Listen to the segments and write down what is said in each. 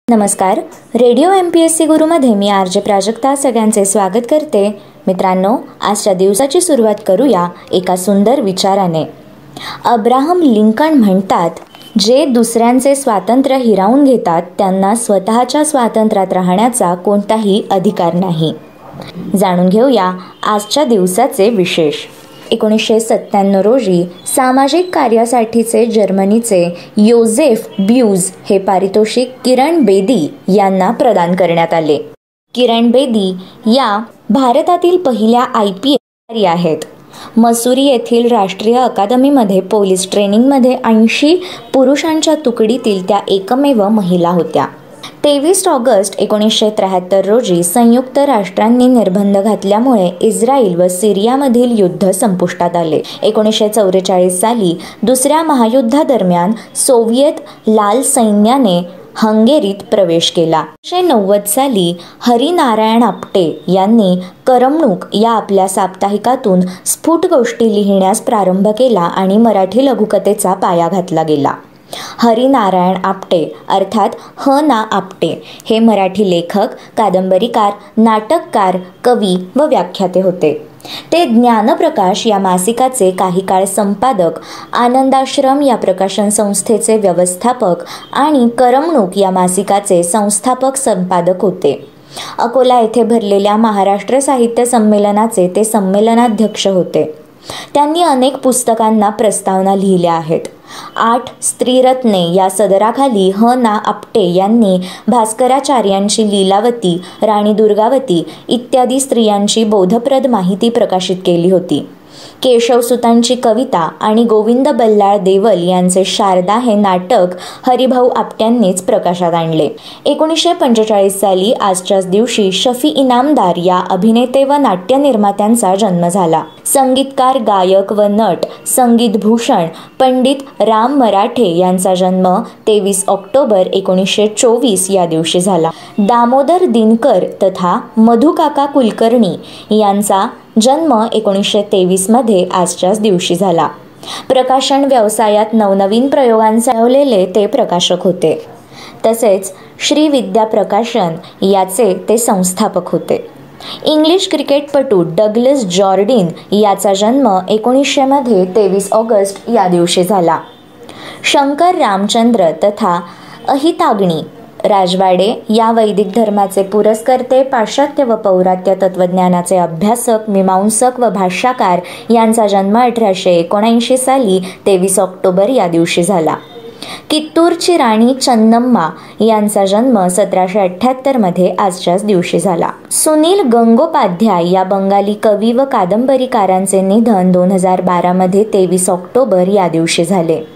नमस्कार. Radio MPSC गुरुमध्ये मी RJ Prajakta सगळ्यांचे स्वागत करते. मित्रांनो, आजच्या दिवसाची सुरुवात करूया एका सुंदर विचाराने. अब्राहम लिंकन म्हणतात, जे दुसऱ्यांचे स्वातंत्र्य हिरावून घेतात त्यांना स्वतःच्या स्वातंत्र्यात राहण्याचा कोणताही अधिकार नाही. जाणून घेऊया आजच्या दिवसाचे विशेष. 1997 रोजी सामाजिक कार्यासाठीचे जर्मनीचे योझेफ ब्यूज हे पारितोषिक किरण बेदी यांना प्रदान करण्यात आले. किरण बेदी या भारतातील पहिल्या IPS अधिकारी आहेत. मसुरी येथील राष्ट्रीय अकादमीमध्ये पोलीस ट्रेनिंगमध्ये 80 पुरुषांच्या तुकडीतील त्या एकमेव महिला होत्या. 23 ऑगस्ट 1973 रोजी संयुक्त राष्ट्रांनी निर्बंध घातल्यामुळे इस्रायल व सिरियामधील युद्ध संपुष्टात आले. 1944 साली दुसऱ्या महायुद्धादरम्यान सोव्हिएत लाल सैन्याने हंगेरीत प्रवेश केला. 1990 साली हरिनारायण आपटे यांनी करमणूक या आपल्या साप्ताहिकातून स्फुट गोष्टी लिहिण्यास प्रारंभ केला आणि मराठी लघुकथेचा पाया घातला गेला. हरिनारायण आपटे अर्थात ह.ना. आपटे हे मराठी लेखक, कादंबरीकार, नाटककार, कवी व व्याख्याते होते. ते ज्ञानप्रकाश या मासिकाचे काही काळ संपादक, आनंदाश्रम या प्रकाशन संस्थेचे व्यवस्थापक आणि करमणूक या मासिकाचे संस्थापक संपादक होते. अकोला येथे भरलेल्या महाराष्ट्र साहित्य संमेलनाचे ते संमेलनाध्यक्ष होते. त्यांनी अनेक पुस्तकांना प्रस्तावना लिहिल्या आहेत. 8 स्त्रीरत्ने या सदराखाली ह.ना. आपटे यांनी भास्कराचार्यांची लीलावती, राणी दुर्गावती इत्यादी स्त्रियांची बोधप्रद माहिती प्रकाशित केली होती. केशवसुतांची कविता आणि गोविंद बल्लाळ देवल यांचे शारदा हे नाटक हरिभाऊ आपट्यांनीच प्रकाशात आणले. 1945 साली आजच्याच दिवशी शफी इनामदार या अभिनेते व नाट्य निर्मात्यांचा जन्म झाला. संगीतकार, गायक व नट संगीतभूषण पंडित राम मराठे यांचा जन्म 23 ऑक्टोबर 1924 या दिवशी झाला. दामोदर दिनकर तथा मधुकाका कुलकर्णी यांचा जन्म 1923 मध्ये आजच्याच दिवशी झाला. प्रकाशन व्यवसायात नवनवीन प्रयोगांचे लावलेले ते प्रकाशक होते. तसेच श्री विद्या प्रकाशन याचे ते संस्थापक होते. इंग्लिश क्रिकेटपटू डगलस जॉर्डिन याचा जन्म 1900 मध्ये 23 ऑगस्ट या दिवशी झाला. शंकर रामचंद्र तथा अहिताग्नी राजवाडे या वैदिक धर्माचे पुरस्कर्ते, पाश्चात्य व पौरात्य तत्त्वज्ञानाचे अभ्यासक, मीमांसक व भाष्यकार यांचा जन्म 1879 साली 23 ऑक्टोबर या दिवशी झाला. कित्तूरची राणी चन्नम्मा यांचा जन्म 1778 मध्ये आजच्याच दिवशी झाला. सुनील गंगोपाध्याय या बंगाली कवी व कादंबरीकारांचे निधन 2012 मध्ये 23 ऑक्टोबर या दिवशी झाले.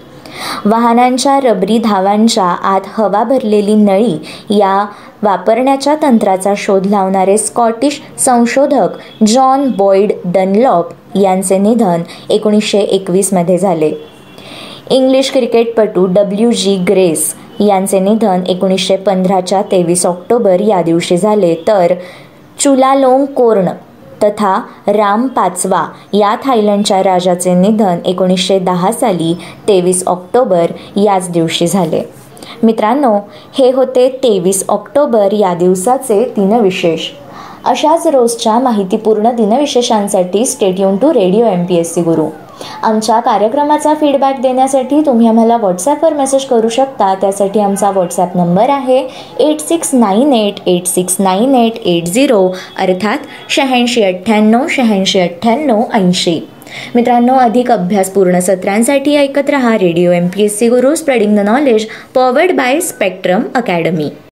वाहनांच्या रबरी धावांच्या आत हवा भरलेली नळी या वापरण्याच्या तंत्राचा शोध लावणारे स्कॉटिश संशोधक जॉन बॉयड डनलॉप यांचे निधन 1921 मध्ये झाले. इंग्लिश क्रिकेटपटू WG ग्रेस यांचे निधन 1915च्या 23 ऑक्टोबर या दिवशी झाले. तर चुलालोंगकोर्न तथा राम पाचवा या थायलंडच्या राजाचे निधन 1910 साली 23 ऑक्टोबर याच दिवशी झाले. मित्रांनो, हे होते 23 ऑक्टोबर या दिवसाचे दिनविशेष. अशाच रोजच्या माहितीपूर्ण दिनविशेषांसाठी stay tuned to radio MPSC Guru. आमच्या कार्यक्रमाचा फीडबॅक देण्यासाठी तुम्ही आम्हाला व्हॉट्सॲपवर मेसेज करू शकता. त्यासाठी आमचा व्हॉट्सॲप नंबर आहे 8698869880 अर्थात 8698869880. मित्रांनो, अधिक अभ्यासपूर्ण सत्रांसाठी ऐकत रहा radio MPSC Guru, spreading the knowledge, powered by spectrum academy.